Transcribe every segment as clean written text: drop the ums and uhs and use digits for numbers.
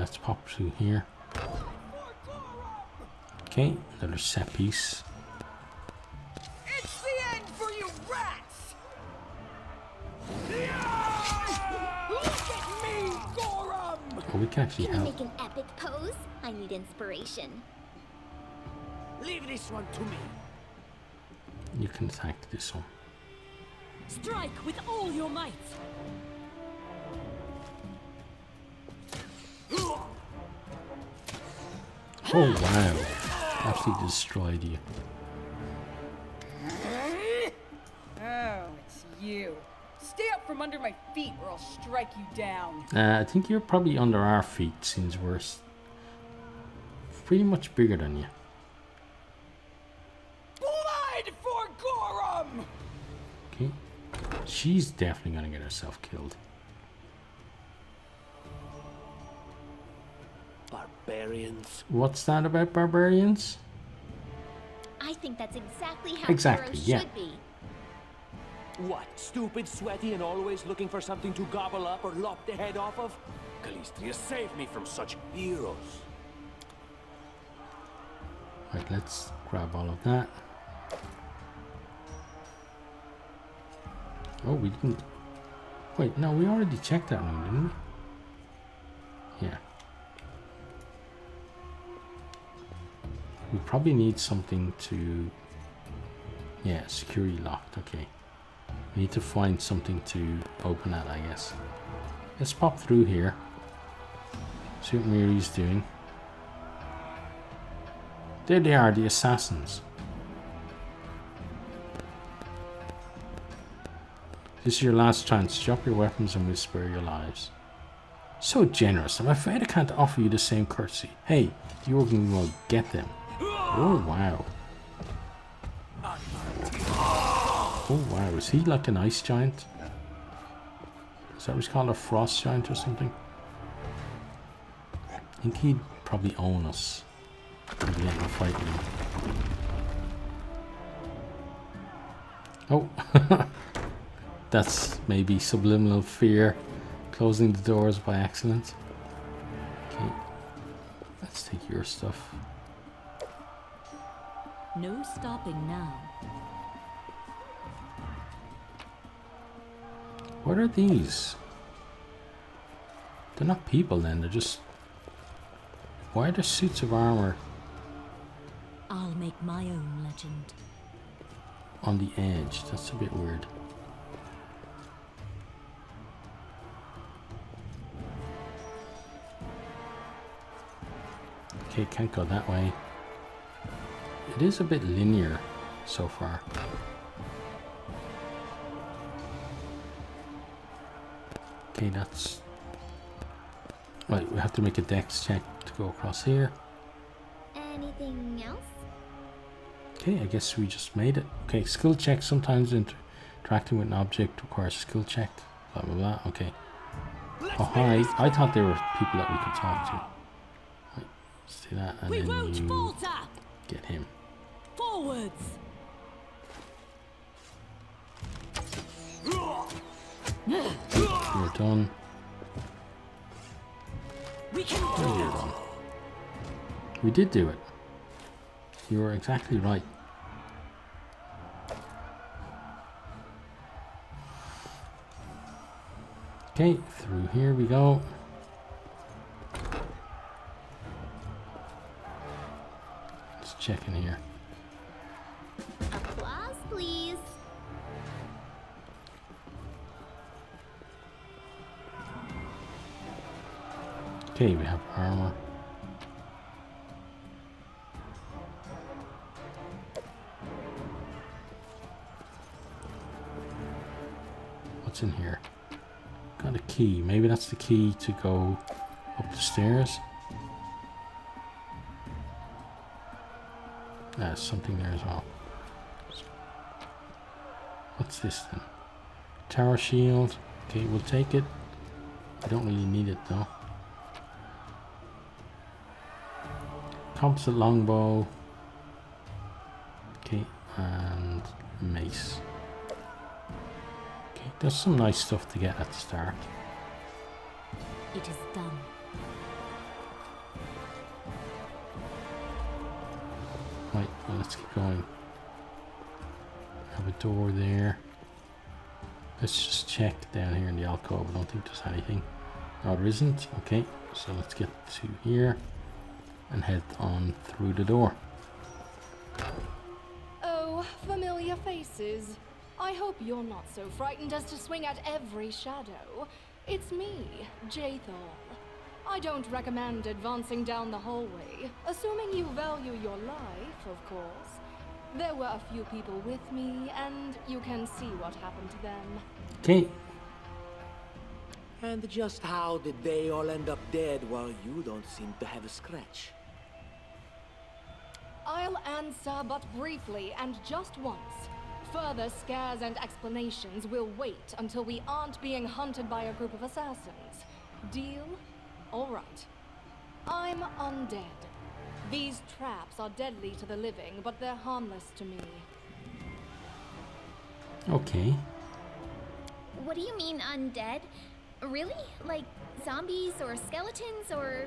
let's pop through here. Okay, another set piece. It's the end for you rats! Look at me, Gorham! Oh, we can actually Can you help. make an epic pose? I need inspiration. Leave this one to me. You can attack this one. Strike with all your might. Oh wow, absolutely destroyed you. Oh, it's you. Stay up from under my feet or I'll strike you down. I think you're probably under our feet, seems worse. Pretty much bigger than you. Blood for Gorham! Okay, she's definitely gonna get herself killed. Barbarians. What's that about barbarians? I think that's exactly how Exactly, heroes yeah. should be. What, stupid, sweaty, and always looking for something to gobble up or lop the head off of? Calistria, save me from such heroes. Right, let's grab all of that. Oh, we didn't... Wait, no, we already checked that one, didn't we? Yeah. We probably need something to... Yeah, security locked, okay. We need to find something to open that, I guess. Let's pop through here. See what Miri's doing. There they are, the assassins. This is your last chance. Drop your weapons and we'll spare your lives. So generous. I'm afraid I can't offer you the same courtesy. Hey, the organ will get them. Oh, wow. Oh, wow. Is he like an ice giant? Is that what he's called? A frost giant or something? I think he'd probably own us. We'd get in a fight with him. Oh. That's maybe subliminal fear. Closing the doors by accident. Okay. Let's take your stuff. No stopping now. What are these? They're not people then, they're just... Why are there suits of armor I'll make my own legend. on the edge? That's a bit weird. Okay, can't go that way. It is a bit linear so far. Okay, that's... Right, we have to make a dex check to go across here. Anything else? Okay, I guess we just made it. Okay, skill check. Sometimes interacting with an object requires a skill check. Blah, blah, blah. Okay. Oh, hi. I thought there were people that we could talk to. Right, let's do that. And We then won't you falter! get him. Forwards! You're done. We can Oh, do you're it! done. We did do it. You were exactly right. Okay, through here we go. Let's check in here. Applause, please. Okay, we have armor. What's in here? Got a key. Maybe that's the key to go up the stairs. There's something there as well. What's this then? Tower shield. Okay, we'll take it. I don't really need it though. Composite longbow. Okay, and mace. Okay, there's some nice stuff to get at the start. It is done. Right, well, let's keep going. Have a door there. Let's just check down here in the alcove. I don't think there's anything. No, there isn't. Okay, so let's get to here and head on through the door. Oh, familiar faces. I hope you're not so frightened as to swing at every shadow. It's me, Jathal. I don't recommend advancing down the hallway, assuming you value your life, of course. There were a few people with me, and you can see what happened to them. Okay. And just how did they all end up dead while you don't seem to have a scratch? I'll answer but briefly and just once. Further scares and explanations will wait until we aren't being hunted by a group of assassins. Deal? All right. I'm undead. These traps are deadly to the living, but they're harmless to me. Okay. What do you mean undead? Really? Like zombies or skeletons or...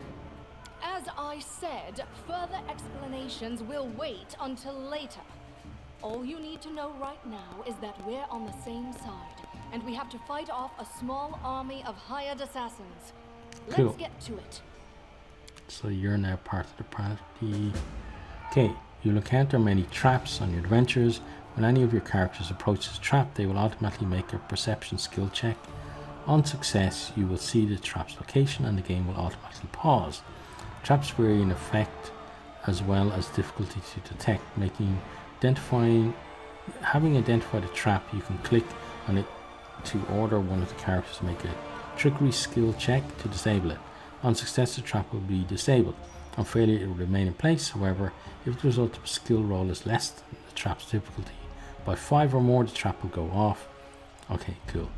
As I said, further explanations will wait until later. All you need to know right now is that we're on the same side, and we have to fight off a small army of hired assassins. Cool. Let's get to it. So you're now part of the party. Okay, you'll encounter many traps on your adventures. When any of your characters approaches a trap, they will automatically make a perception skill check. On success, you will see the trap's location and the game will automatically pause. Traps vary in effect as well as difficulty to detect, having identified a trap, you can click on it to order one of the characters to make a trickery skill check to disable it. On success, the trap will be disabled. On failure, it will remain in place. However, if the result of a skill roll is less than the trap's difficulty by 5 or more, the trap will go off. Okay, cool.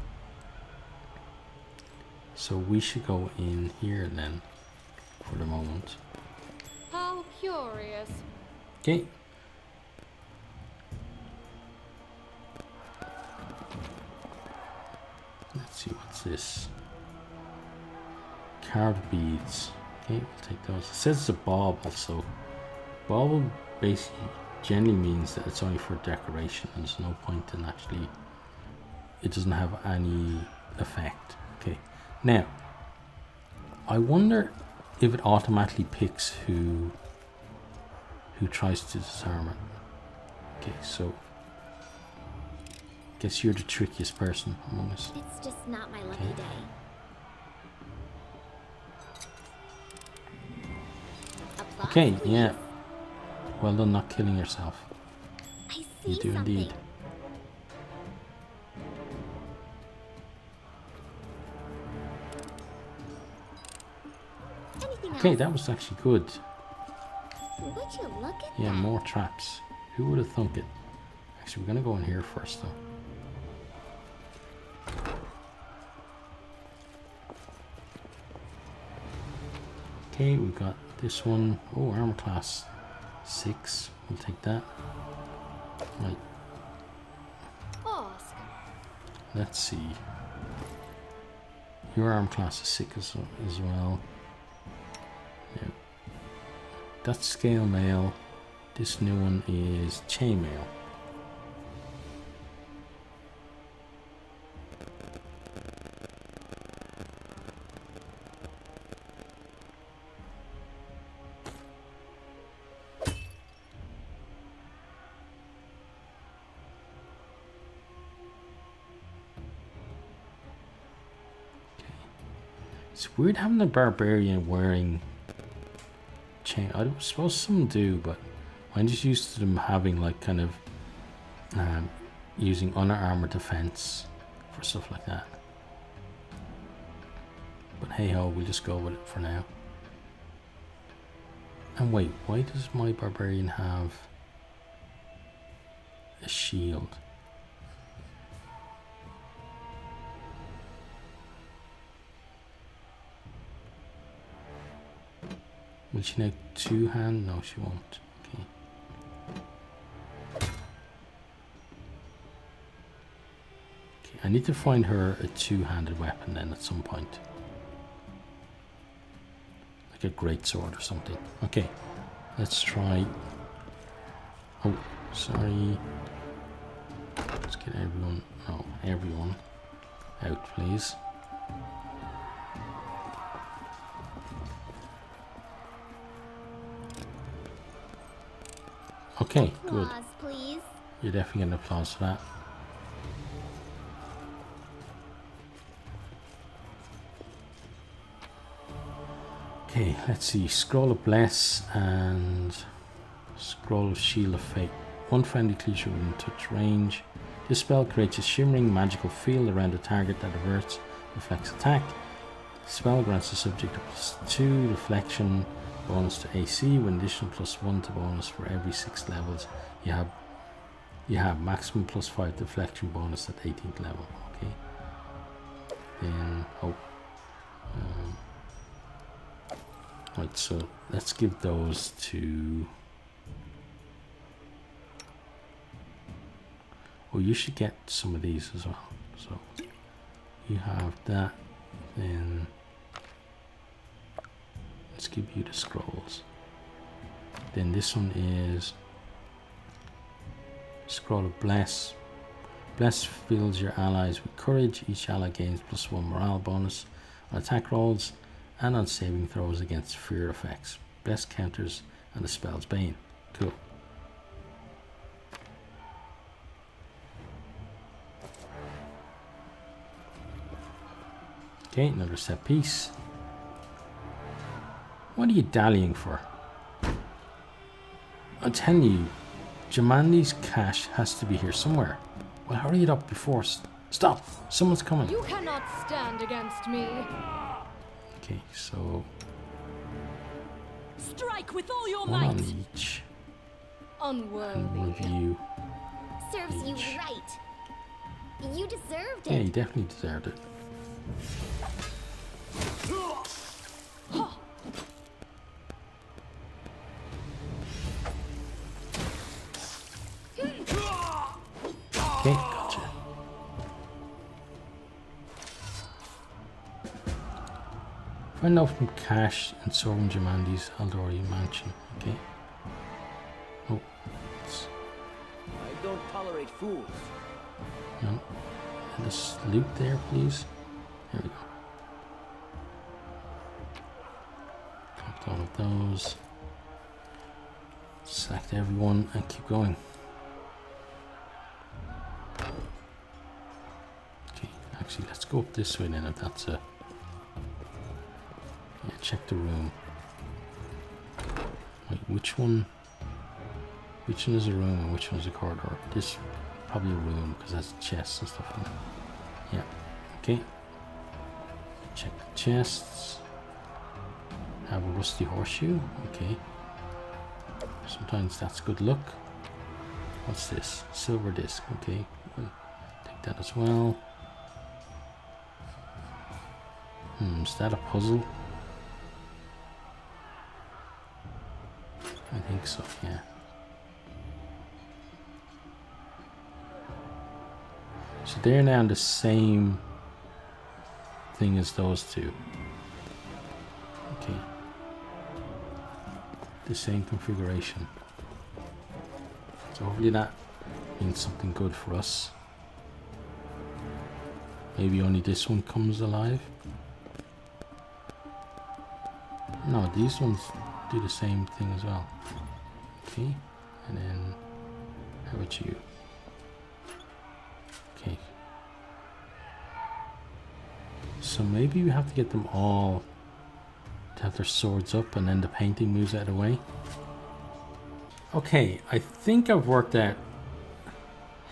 So we should go in here then for the moment. How curious. Okay. Let's see, what's this? Carved beads. Okay, we'll take those. It says it's a bauble, so bauble basically generally means that it's only for decoration and there's no point in actually, it doesn't have any effect. Okay, now I wonder if it automatically picks who tries to disarm it. Okay, so guess you're the trickiest person among us. It's just not my lucky day. Applause, Okay, please. yeah. Well done not killing yourself. I see You do something. indeed. Anything Okay, else? that was actually good. Would you look at Yeah, that? more traps. Who would have thunk it? Actually, we're gonna go in here first though. Okay, we've got this one. Oh, armor class 6. We'll take that. Right, Ask. let's see. Your armor class is 6 as well. Yeah. That's scale mail. This new one is chain mail. It's weird having a barbarian wearing chain. I suppose some do, but I'm just used to them having like kind of using unarmored defense for stuff like that. But hey ho, we'll just go with it for now. And wait, why does my barbarian have a shield? Will she now two-hand? No, she won't. Okay. Okay, I need to find her a two-handed weapon then at some point. Like a greatsword or something. Okay, let's try Oh, sorry. Let's get everyone, no, everyone out, please. Okay, good. Applause, please. You're definitely getting applause for that. Okay, let's see. Scroll of Bless and Scroll of Shield of Fate. One friendly creature within touch range. This spell creates a shimmering magical field around the target that averts reflects attack. The spell grants the subject a +2 reflection bonus to AC with an additional +1 to bonus for every 6 levels you have maximum +5 deflection bonus at 18th level. Okay. Then right, so let's give those to. Oh, you should get some of these as well. So you have that. Then let's give you the scrolls. Then this one is Scroll of Bless. Bless fills your allies with courage. Each ally gains +1 morale bonus on attack rolls and on saving throws against fear effects. Bless counters and the spell's bane. Cool. Okay, another set piece. What are you dallying for? I'm telling you, Jamandi's cache has to be here somewhere. Well, hurry it up before. Stop! Someone's coming. You cannot stand against me. Okay, so Strike with all your one on might. each Unworthy. and review. Serves you Each. right. You deserved Yeah, it. you definitely deserved it. Okay, gotcha. Find out from Cash and Soren Jamandi's Aldori mansion. Okay. Oh, it's, I don't tolerate fools. no. And this loot there, please. There we go. Collect all of those. Select everyone and keep going. Okay, actually, let's go up this way then if that's a. Yeah, check the room. Wait, which one? Which one is a room and which one is a corridor? This probably a room because that's chests and stuff in it. Yeah. Okay. Check the chests. Have a rusty horseshoe. Okay. Sometimes that's good luck. What's this? Silver disc. Okay. We'll take that as well. Is that a puzzle? I think so, yeah. So they're now the same thing as those two. Okay. The same configuration. So hopefully that means something good for us. Maybe only this one comes alive. No, these ones do the same thing as well. Okay, and then how about you? Okay. So maybe we have to get them all to have their swords up and then the painting moves out of the way. Okay, I think I've worked out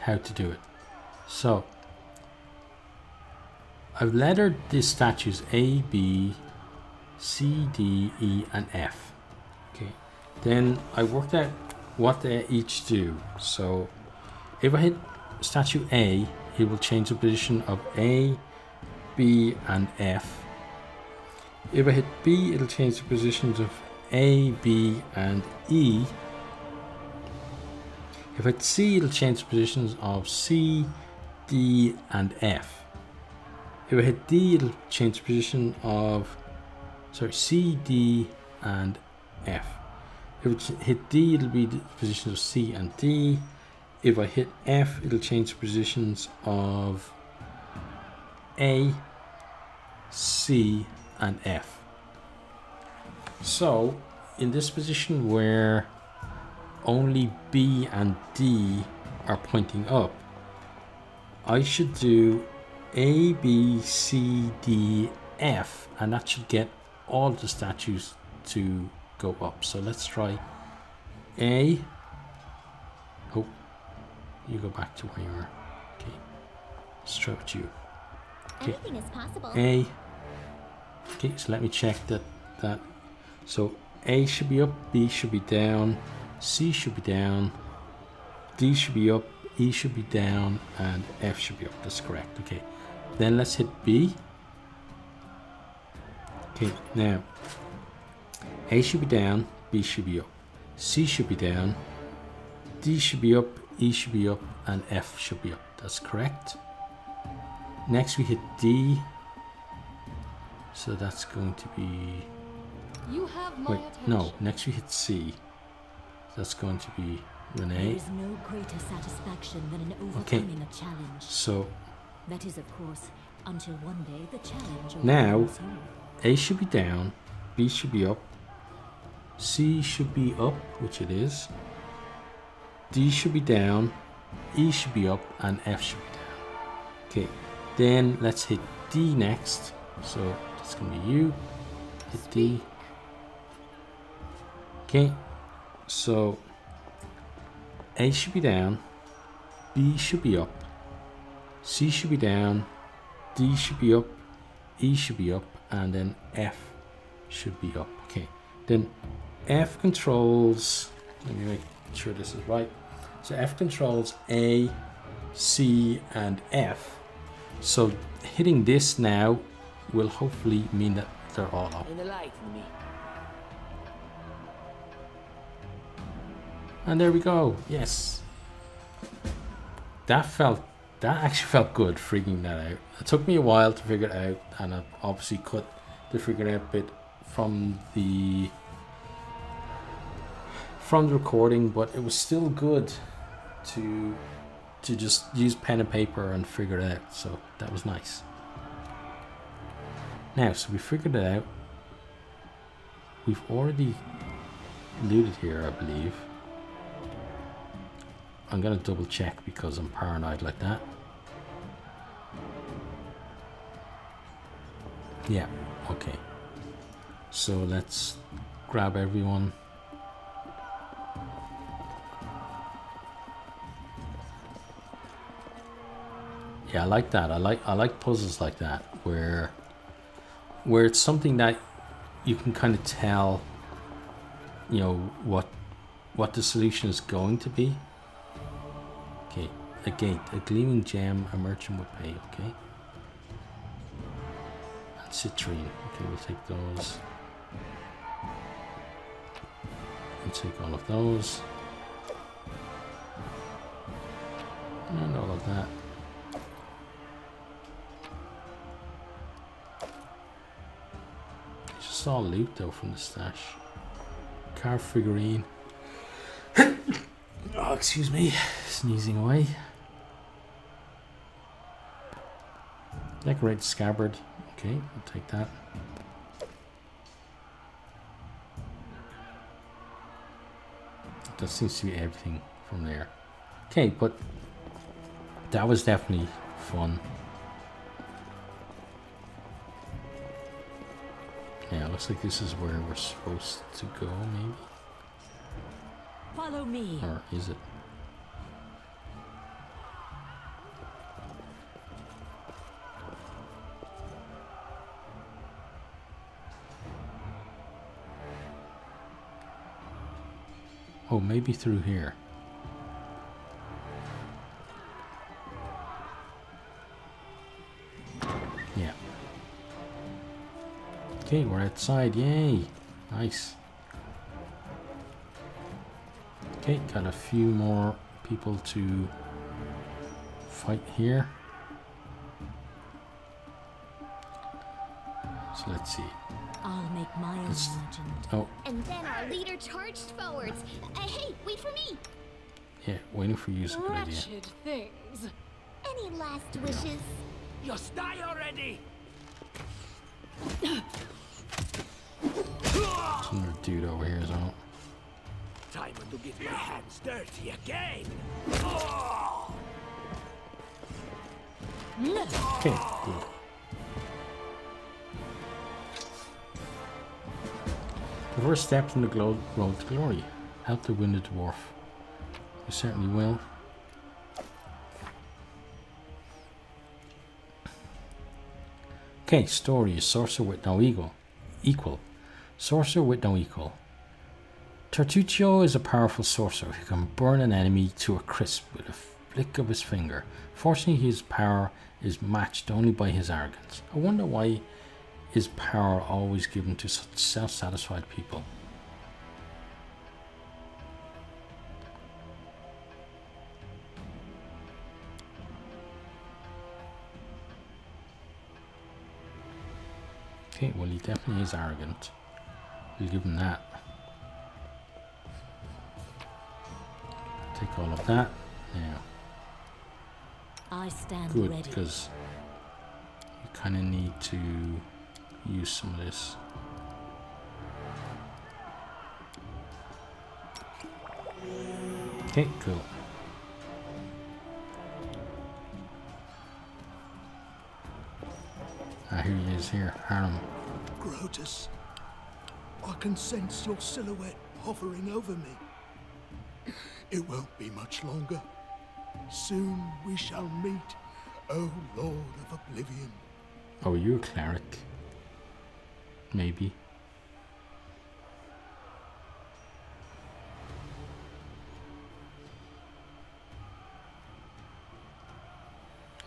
how to do it. So I've lettered these statues A, B, C, D, E, and F. Okay, then I worked out what they each do. So if I hit statue A, it will change the position of A, B, and F. If I hit B, it'll change the positions of A, B, and E. If I hit C, it'll change the positions of C, D, and F. If I hit D, it'll change the position of C, D, and F. If I hit D, it'll be the positions of C and D. If I hit F, it'll change the positions of A, C, and F. So, in this position where only B and D are pointing up, I should do A, B, C, D, F, and that should get all the statues to go up. So let's try A. Oh, you go back to where you were. Okay, let's try with you. Okay. Anything is possible. A. Okay, so let me check that. So A should be up, B should be down, C should be down, D should be up, E should be down, and F should be up. That's correct. Okay, then let's hit B. Okay, now A should be down, B should be up, C should be down, D should be up, E should be up, and F should be up. That's correct. Next we hit D. So that's going to be... You have my Wait, attention. no. Next we hit C. That's going to be There Renee. is no greater satisfaction than in overcoming a challenge. So That is, of course, until one day the challenge now overwhelms you. A should be down, B should be up, C should be up, which it is, D should be down, E should be up, and F should be down. Okay, then let's hit D next. So that's going to be you. Hit D. Okay, so A should be down, B should be up, C should be down, D should be up, E should be up, and then F should be up. Okay, then F controls, let me make sure this is right. So F controls A, C, and F. So hitting this now will hopefully mean that they're all up. Enlighten me. And there we go. Yes. That actually felt good, figuring that out. It took me a while to figure it out, and I obviously cut the figure out bit from the recording, but it was still good to just use pen and paper and figure it out. So that was nice. Now, so we figured it out. We've already looted here, I believe. I'm gonna double check because I'm paranoid like that. Yeah, okay. So let's grab everyone. Yeah, I like that. I like puzzles like that where it's something that you can kind of tell, you know, what the solution is going to be. Okay, a gate, a gleaming gem, a merchant would pay. Okay, and citrine. Okay, we'll take those. We'll take all of those and all of that. It's just all loot though from the stash. Car figurine. Oh, excuse me, sneezing away. Decorate scabbard. Okay, we'll take that. That seems to be everything from there. Okay, but that was definitely fun. Yeah, looks like this is where we're supposed to go, maybe. Follow me. Or is it? Oh, maybe through here. Yeah. Okay, we're outside. Yay. Nice. Okay, got a few more people to fight here. So let's see. I'll make my own It's- legend. Oh, And then our leader charged forwards. Hey, wait for me! yeah, waiting for you is a good idea. Wretched things. Any last wishes? Just die already! There's another dude over here as well. Time to get my hands dirty again! Oh! Okay, good. The first step from the road to glory. Help the wounded dwarf. You certainly will. Okay, story. Sorcerer with no equal. Sorcerer with no equal. Tertuccio is a powerful sorcerer who can burn an enemy to a crisp with a flick of his finger. Fortunately, his power is matched only by his arrogance. I wonder why is power always given to such self-satisfied people? Okay, well, he definitely is arrogant. We'll give him that. Take all of that. Now, I stand good, ready. because you kind of need to use some of this. Okay, cool. Ah, here he is here, Harem. Grotus, I can sense your silhouette hovering over me. It won't be much longer. Soon we shall meet, O Lord of Oblivion. Oh, you're a cleric. Maybe.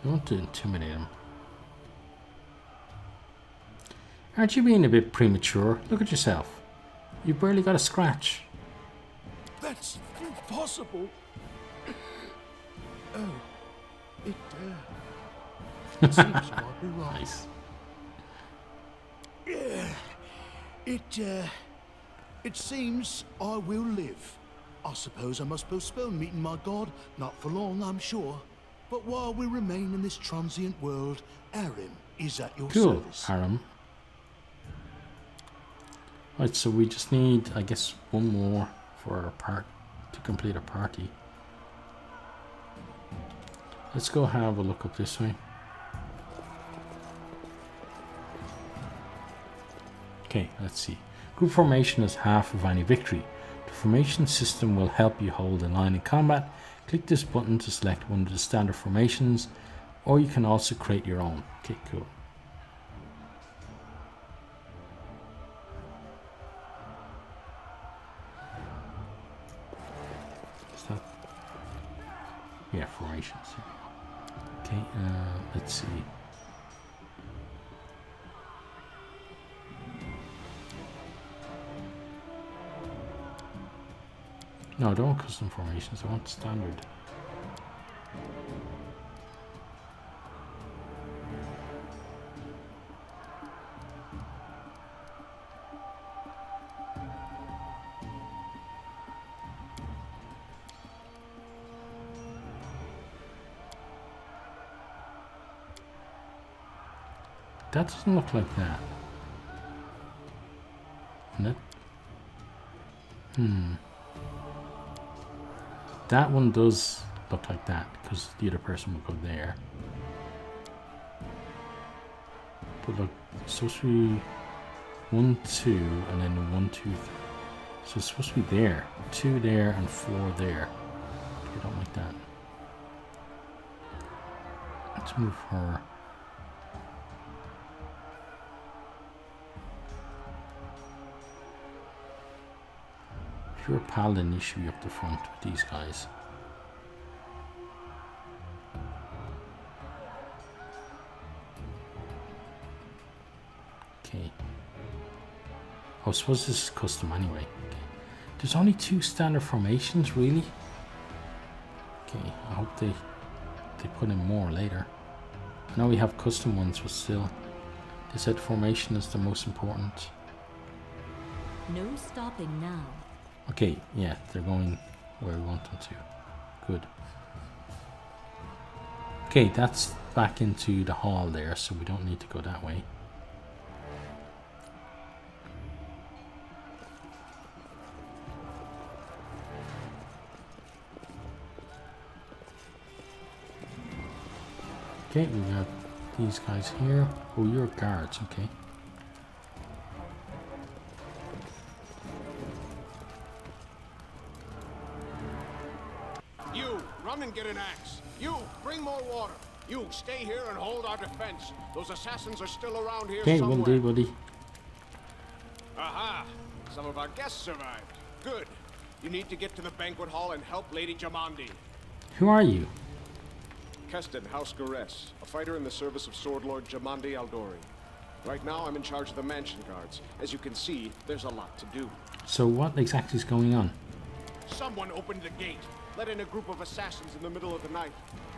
I want to intimidate him. Aren't you being a bit premature? Look at yourself. You barely got a scratch. That's impossible. Oh, it seems you might be right. Nice. It seems I will live. I suppose I must postpone meeting my god, not for long, I'm sure. But while we remain in this transient world, Arim is at your Cool, service. Harem. Right, so we just need, I guess, one more for our part to complete our party. Let's go have a look up this way. Okay, let's see. Group formation is half of any victory. The formation system will help you hold a line in combat. Click this button to select one of the standard formations, or you can also create your own. Okay, cool. Is that? Yeah, formations. Okay, let's see. No, I don't want custom formations, I want standard. That doesn't look like that. And that one does look like that, because the other person will go there. But look, it's supposed to be 1, 2, and then 1, 2, 3. So it's supposed to be there. 2 there and 4 there. I don't like that. Let's move her. If you're a paladin, you should be up the front with these guys. Okay. Oh, I suppose this is custom anyway. Okay. There's only 2 standard formations, really? Okay, I hope they put in more later. I know we have custom ones, but still. They said formation is the most important. No stopping now. Okay, yeah, they're going where we want them to. Good. Okay, that's back into the hall there, so we don't need to go that way. Okay, we got these guys here. Oh, you're guards, okay. You, run and get an axe. You, bring more water. You, stay here and hold our defense. Those assassins are still around here Okay, somewhere. will do, buddy. Aha! Some of our guests survived. Good. You need to get to the banquet hall and help Lady Jamandi. Who are you? Keston, House Gares, a fighter in the service of Sword Lord Jamandi Aldori. Right now, I'm in charge of the mansion guards. As you can see, there's a lot to do. So what exactly is going on? Someone opened the gate, let in a group of assassins in the middle of the night.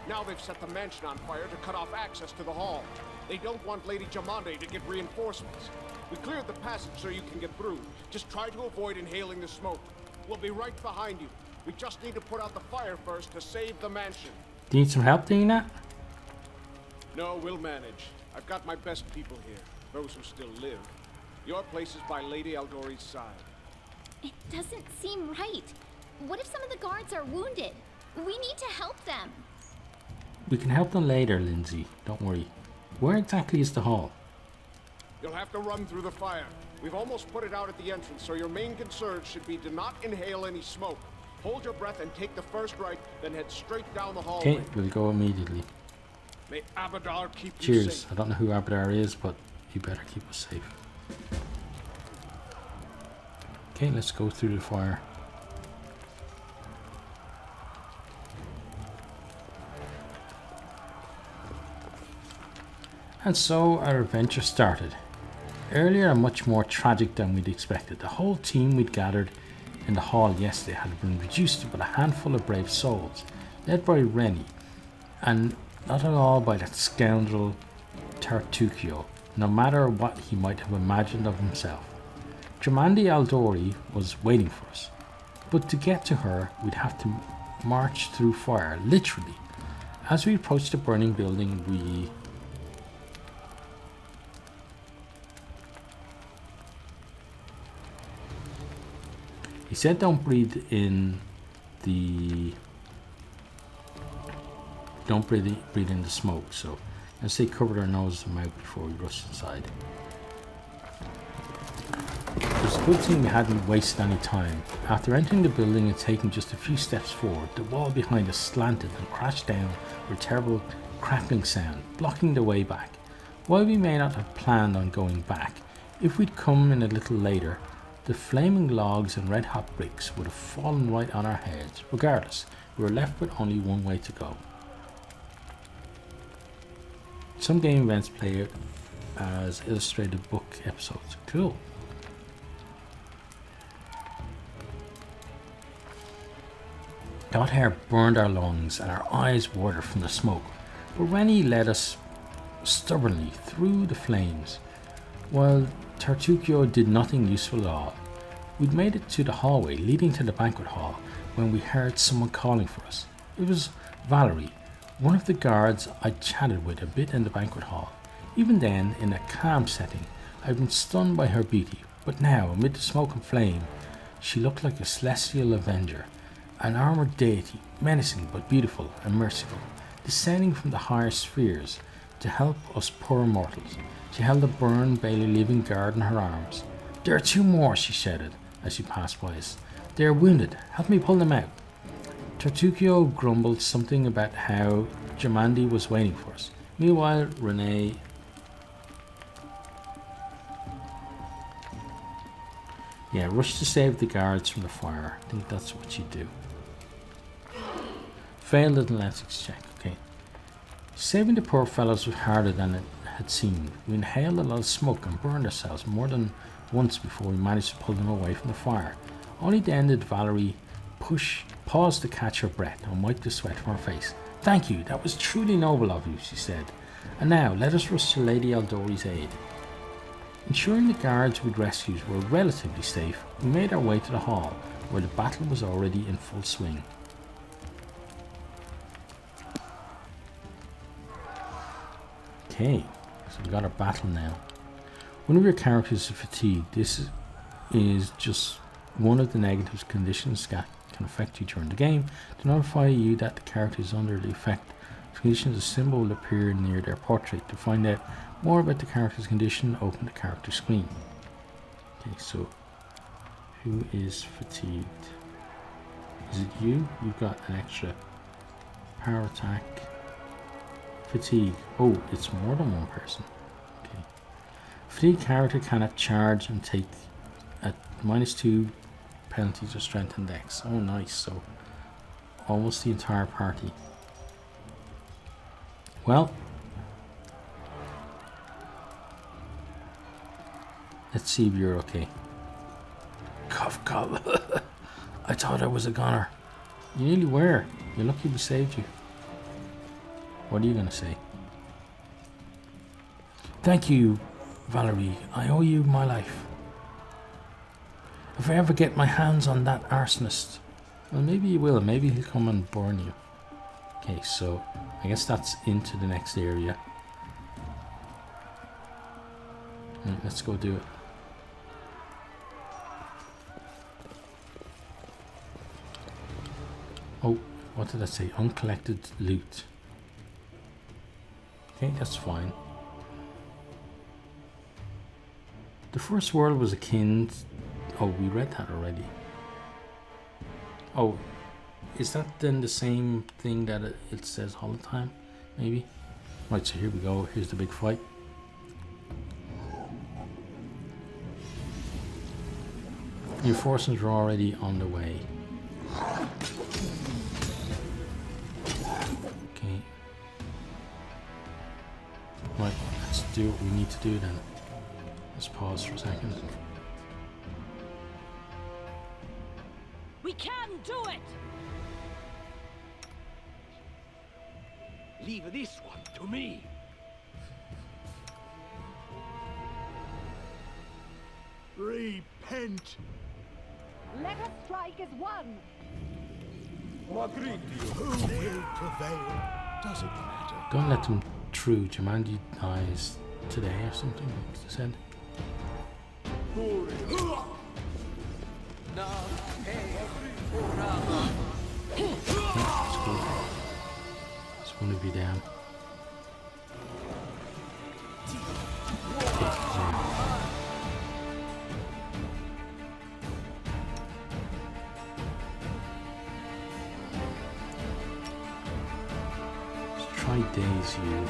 Now they've set the mansion on fire to cut off access to the hall. They don't want Lady Jamandi to get reinforcements. We cleared the passage so you can get through. Just try to avoid inhaling the smoke. We'll be right behind you. We just need to put out the fire first to save the mansion. Do you need some help doing that? No, we'll manage. I've got my best people here, those who still live. Your place is by Lady Aldori's side. It doesn't seem right. What if some of the guards are wounded? We need to help them. We can help them later, Lindsay. Don't worry. Where exactly is the hall? You'll have to run through the fire. We've almost put it out at the entrance, so your main concern should be to not inhale any smoke. Hold your breath and take the first right, then head straight down the hallway. Okay, we'll go immediately. May Abadar keep you Cheers. safe. I don't know who Abadar is, but you better keep us safe. Okay, let's go through the fire. And so our adventure started. Earlier and much more tragic than we'd expected. The whole team we'd gathered in the hall yesterday had been reduced to but a handful of brave souls, led by Rennie, and not at all by that scoundrel Tartukio, no matter what he might have imagined of himself. Jamandi Aldori was waiting for us, but to get to her we'd have to march through fire, literally. As we approached the burning building, he said don't breathe in the smoke, so let's say cover our nose and mouth before we rush inside. It was a good thing we hadn't wasted any time. After entering the building and taking just a few steps forward, the wall behind us slanted and crashed down with a terrible crackling sound, blocking the way back. While we may not have planned on going back, if we'd come in a little later, the flaming logs and red-hot bricks would have fallen right on our heads. Regardless, we were left with only one way to go. Some game events play out as illustrated book episodes. Cool. The hot air burned our lungs and our eyes watered from the smoke, but Rennie led us stubbornly through the flames, while Tartukio did nothing useful at all. We'd made it to the hallway leading to the banquet hall when we heard someone calling for us. It was Valerie, one of the guards I'd chatted with a bit in the banquet hall. Even then, in a calm setting, I'd been stunned by her beauty, but now, amid the smoke and flame, she looked like a celestial avenger, an armored deity, menacing but beautiful and merciful, descending from the higher spheres to help us poor mortals. She held a burned, barely living guard in her arms. "There are two more," she shouted as she passed by us. "They are wounded. Help me pull them out." Tartukio grumbled something about how Jamandi was waiting for us. Meanwhile, Renee rushed to save the guards from the fire. I think that's what you do. Failed athletics check. Okay. Saving the poor fellows was harder than it had seemed. We inhaled a lot of smoke and burned ourselves more than once before we managed to pull them away from the fire. Only then did Valerie pause to catch her breath and wipe the sweat from her face. "Thank you, that was truly noble of you," she said. "And now, let us rush to Lady Aldori's aid." Ensuring the guards we'd rescued were relatively safe, we made our way to the hall, where the battle was already in full swing. Okay, so we got our battle now. One of your characters is fatigued. This is just one of the negative conditions that can affect you during the game. To notify you that the character is under the effect of conditions, a symbol will appear near their portrait. To find out more about the character's condition, open the character screen. Okay, so who is fatigued? Is it you? You've got an extra power attack. Fatigue. Oh, it's more than one person. Okay. Fatigue character cannot charge and take at -2 penalties or strength and dex. Oh, nice. So almost the entire party. Well, let's see if you're okay. Cough, cough. I thought I was a goner. You nearly were. You're lucky we saved you. What are you gonna say? Thank you, Valerie. I owe you my life. If I ever get my hands on that arsonist, well, maybe you will. Maybe he'll come and burn you. Okay, so I guess that's into the next area. Right, let's go do it. Oh, what did I say? Uncollected loot. Okay, that's fine. The first world was akin... Oh, we read that already. Oh, is that then the same thing that it says all the time? Maybe? Right, so here we go. Here's the big fight. Reinforcements are already on the way. Okay. Right, let's do what we need to do then. Let's pause for a second. We can do it! Leave this one to me. Repent. Let us strike as one. Who will prevail? Doesn't matter. Don't let them through. Jumanji dies today or something, like they said. Let's go. It's one of you down. Let's try daze you.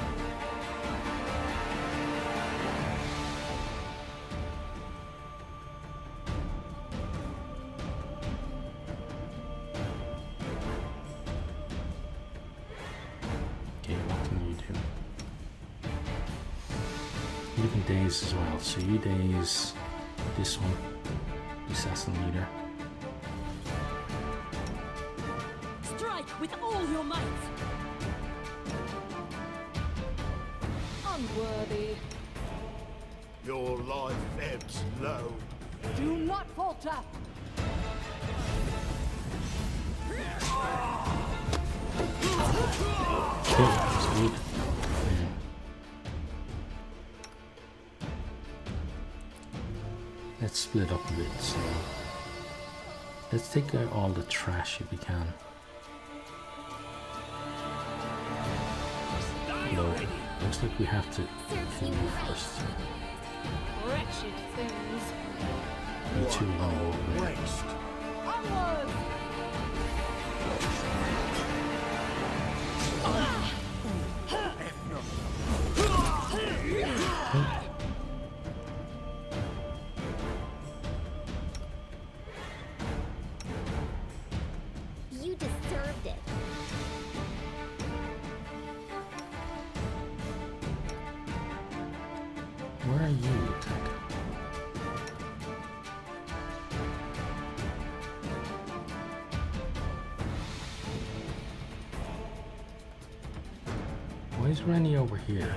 You can daze as well, so you daze this one, the assassin leader. Strike with all your might! Unworthy. Your life ebbs low. Do not falter. Okay, that's good. Let's split up a bit. So let's take out all the trash if we can. Although, looks like we have to kill you first. Wretched things. You two run over. Waste. Onward! You deserved it. Where are you, Attack? Why is Rennie over here?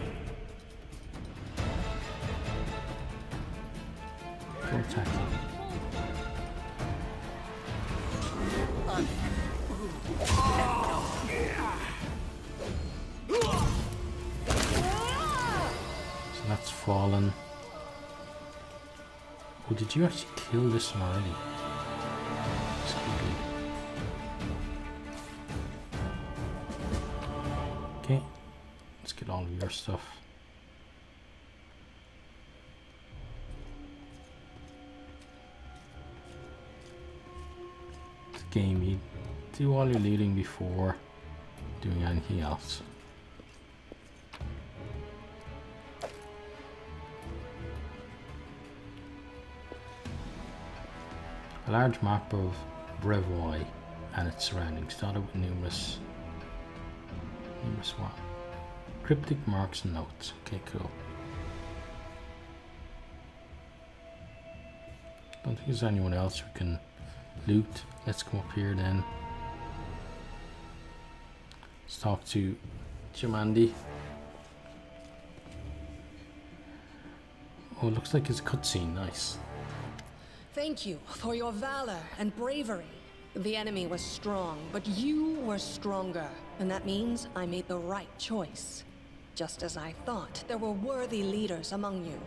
attack. So that's fallen. Oh, did you actually kill this one already? Okay, let's get all of your stuff. It's a game, you do all your looting before doing anything else. A large map of Brevoy and its surroundings, dotted with numerous what? Cryptic marks and notes. Okay, cool. Don't think there's anyone else we can loot. Let's come up here then. Let's talk to Jamandi. Oh, it looks like it's a cutscene. Nice. Thank you for your valor and bravery. The enemy was strong, but you were stronger. And that means I made the right choice. Just as I thought, there were worthy leaders among you.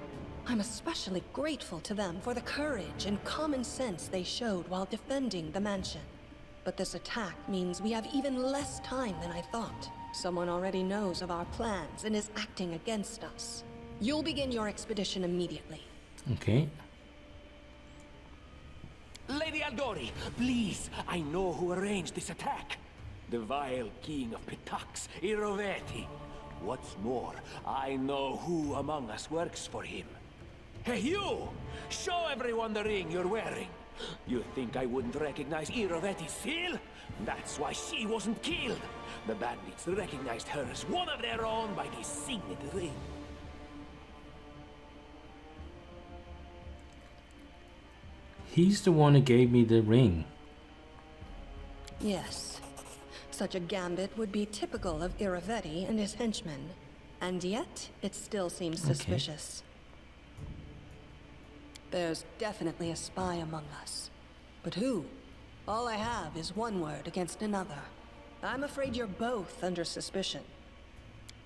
I'm especially grateful to them for the courage and common sense they showed while defending the mansion. But this attack means we have even less time than I thought. Someone already knows of our plans and is acting against us. You'll begin your expedition immediately. Okay. Lady Aldori, please, I know who arranged this attack. The vile king of Pitax, Iroveti. What's more, I know who among us works for him. Hey, you! Show everyone the ring you're wearing. You think I wouldn't recognize Iroveti's seal? That's why she wasn't killed. The bandits recognized her as one of their own by this signet ring. He's the one who gave me the ring. Yes. Such a gambit would be typical of Iroveti and his henchmen. And yet, it still seems suspicious. There's definitely a spy among us. But who? All I have is one word against another. I'm afraid you're both under suspicion.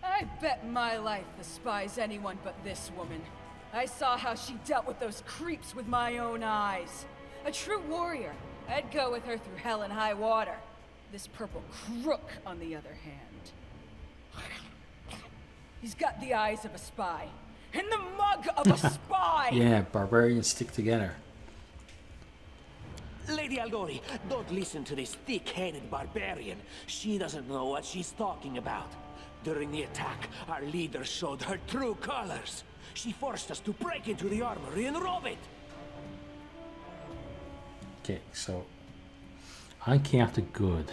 I bet my life the spy's anyone but this woman. I saw how she dealt with those creeps with my own eyes. A true warrior. I'd go with her through hell and high water. This purple crook, on the other hand. He's got the eyes of a spy. And the mug of a spy! Yeah, barbarians stick together. Lady Aldori, don't listen to this thick-headed barbarian. She doesn't know what she's talking about. During the attack, our leader showed her true colors. She forced us to break into the armory and rob it. Okay, so I can't do good.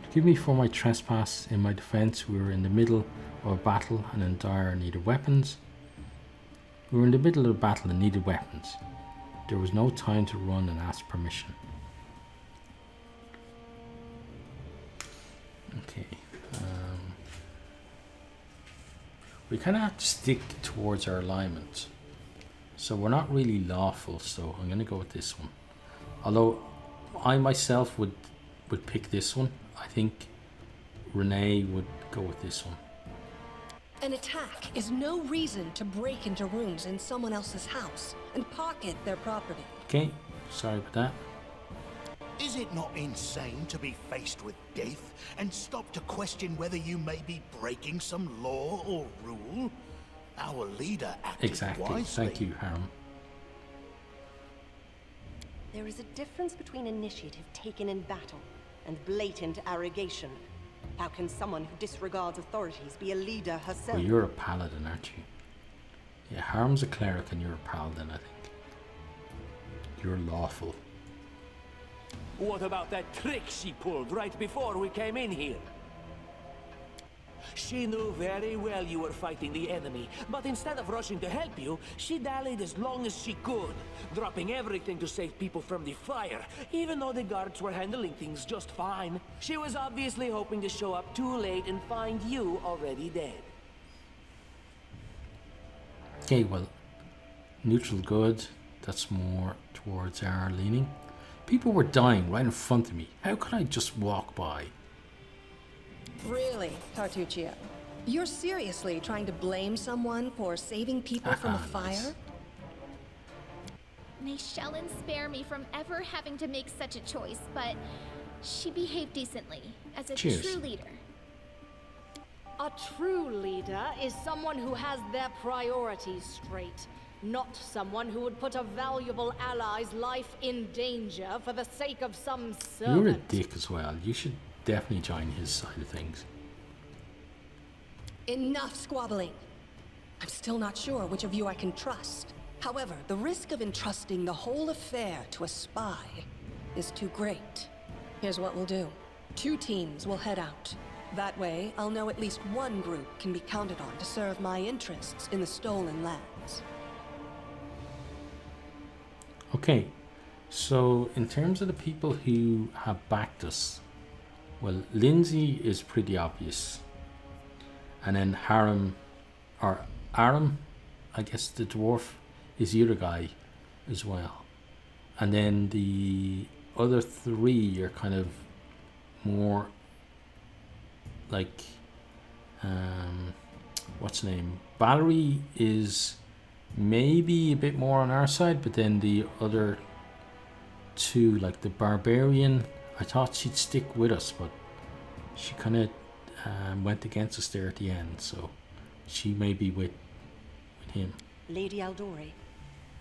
Forgive me for my trespass. In my defense, we were in the middle of a battle and in dire need of weapons. We were in the middle of a battle and needed weapons. There was no time to run and ask permission. Okay. We kind of have to stick towards our alignment. So we're not really lawful, so I'm going to go with this one. Although I myself would pick this one. I think Renee would go with this one. An attack is no reason to break into rooms in someone else's house and pocket their property. Okay, sorry about that. Is it not insane to be faced with death and stop to question whether you may be breaking some law or rule? Our leader acted Exactly. wisely. Thank you, Harum. There is a difference between initiative taken in battle and blatant arrogation. How can someone who disregards authorities be a leader herself? Well, you're a paladin, aren't you? Yeah, Harum's a cleric and you're a paladin, I think. You're lawful. What about that trick she pulled right before we came in here? She knew very well you were fighting the enemy, but instead of rushing to help you, she dallied as long as she could, dropping everything to save people from the fire, even though the guards were handling things just fine. She was obviously hoping to show up too late and find you already dead. Okay, well, neutral good. that's more towards our leaning. People were dying right in front of me. How could I just walk by? Really, Tartuccio? You're seriously trying to blame someone for saving people from a fire? Nice. May Shellen spare me from ever having to make such a choice, but she behaved decently, as a Cheers. true leader. A true leader is someone who has their priorities straight, not someone who would put a valuable ally's life in danger for the sake of some servant. You're a dick as well. You should definitely join his side of things. Enough squabbling. I'm still not sure which of you I can trust. However, the risk of entrusting the whole affair to a spy is too great. Here's what we'll do. 2 teams will head out. That way, I'll know at least one group can be counted on to serve my interests in the stolen lands. Okay, so in terms of the people who have backed us, well, Lindsay is pretty obvious. And then Aram, I guess the dwarf, is the other guy as well. And then the other 3 are kind of more like, what's her name? Valerie is maybe a bit more on our side, but then the other 2, like the barbarian, I thought she'd stick with us, but she kind of went against us there at the end, so she may be with him. Lady Aldori,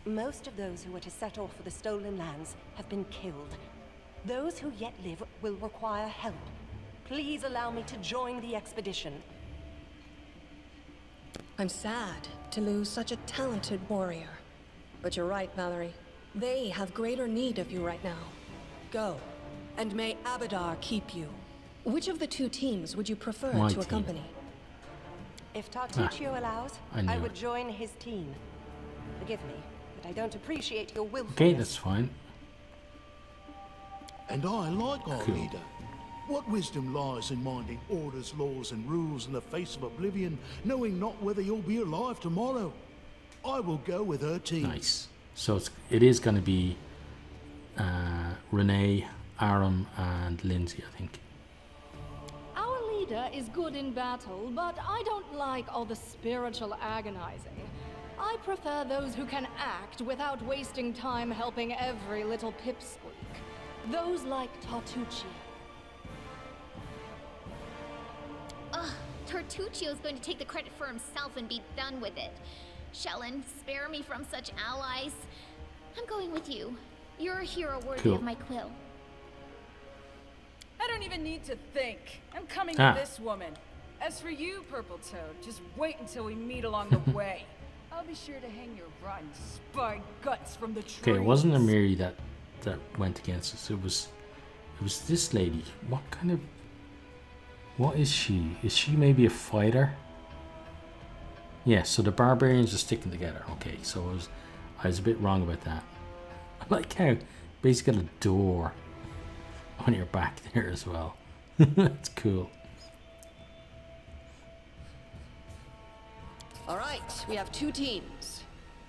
most of those who were to set off for the stolen lands have been killed. Those who yet live will require help. Please allow me to join the expedition. I'm sad to lose such a talented warrior. But you're right, Valerie. They have greater need of you right now. Go, and may Abadar keep you. Which of the 2 teams would you prefer My to team. accompany? If Tartuccio allows, I I knew would it. join his team. Forgive me, but I don't appreciate your willfulness. Okay, that's fine. And I like our Cool. leader. What wisdom lies in minding orders, laws, and rules in the face of oblivion, knowing not whether you'll be alive tomorrow? I will go with her team. Nice. So it is going to be Renee, Aram, and Lindsay, I think. Our leader is good in battle, but I don't like all the spiritual agonizing. I prefer those who can act without wasting time helping every little pipsqueak. Those like Tartuccio. Ugh, Tartuccio's going to take the credit for himself and be done with it. Shellen, spare me from such allies. I'm going with you. You're a hero worthy Cool. of my quill. I don't even need to think. I'm coming Ah. with this woman. As for you, Purple Toad, just wait until we meet along the way. I'll be sure to hang your rotten spy guts from the trees. Okay, it wasn't Amiri that went against us. It was this lady. What is she? Is she maybe a fighter? Yeah, so the barbarians are sticking together. Okay, so I was a bit wrong about that. I like how basically got a door on your back there as well. That's cool. All right, we have 2 teams.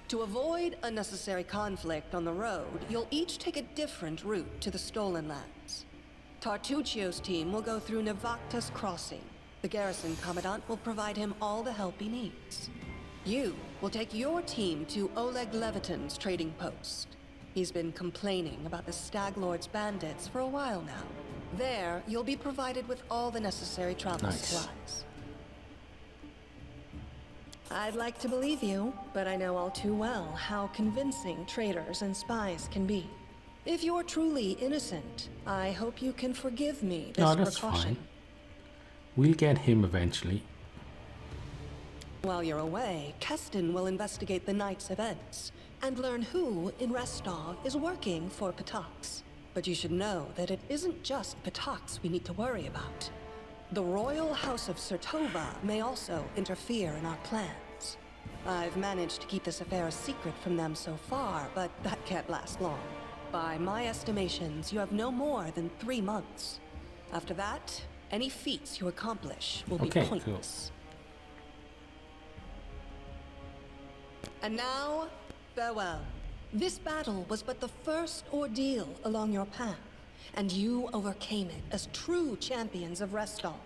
To avoid unnecessary conflict on the road, you'll each take a different route to the stolen lands. Tartuccio's team will go through Navacta's crossing. The garrison commandant will provide him all the help he needs. You will take your team to Oleg Leviton's trading post. He's been complaining about the Stag Lord's bandits for a while now. There, you'll be provided with all the necessary travel Nice. supplies. I'd like to believe you, but I know all too well how convincing traitors and spies can be. If you're truly innocent, I hope you can forgive me this No, that's precaution. fine. We'll get him eventually. While you're away, Keston will investigate the night's events and learn who in Restov is working for Patax. But you should know that it isn't just Patax we need to worry about. The royal house of Sertova may also interfere in our plans. I've managed to keep this affair a secret from them so far, but that can't last long. By my estimations, you have no more than 3 months. After that, any feats you accomplish will be Okay, cool. pointless. And now, farewell. This battle was but the first ordeal along your path, and you overcame it as true champions of Restolf.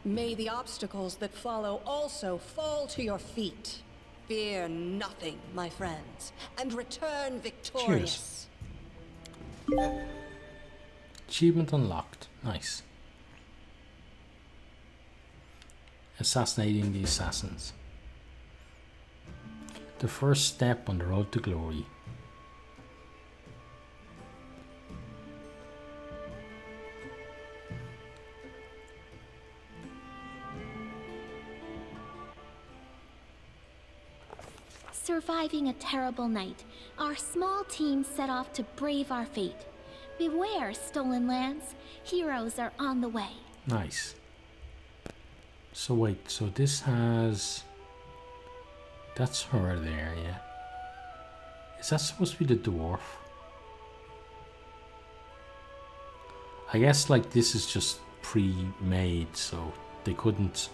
May the obstacles that follow also fall to your feet. Fear nothing, my friends, and return victorious. Cheers. Achievement unlocked. Nice. Assassinating the assassins. The first step on the road to glory. Surviving a terrible night, our small team set off to brave our fate. Beware, Stolen Lands. Heroes are on the way. Nice. So wait, so this has... That's her there, yeah. Is that supposed to be the dwarf? I guess like this is just pre-made, so they couldn't...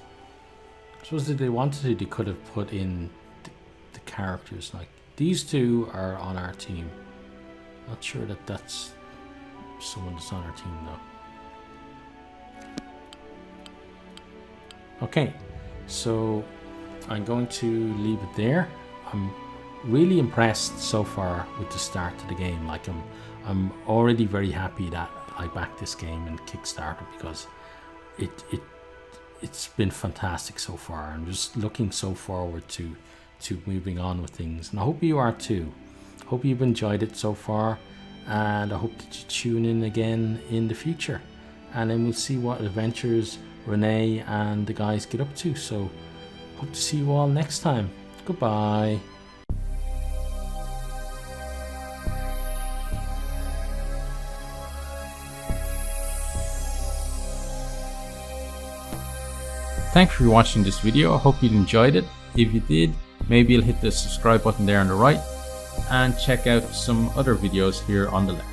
I suppose if they wanted to, they could have put in the characters. Like these two are on our team. Not sure that that's someone that's on our team though. Okay, so I'm going to leave it there. I'm really impressed so far with the start to the game. Like I'm already very happy that I backed this game and Kickstarter, because it's been fantastic so far. I'm just looking so forward to moving on with things, and I hope you are too. Hope you've enjoyed it so far, and I hope that you tune in again in the future, and then we'll see what adventures Renee and the guys get up to. So hope to see you all next time. Goodbye. Thanks for watching this video. I hope you enjoyed it. If you did, maybe you'll hit the subscribe button there on the right and check out some other videos here on the left.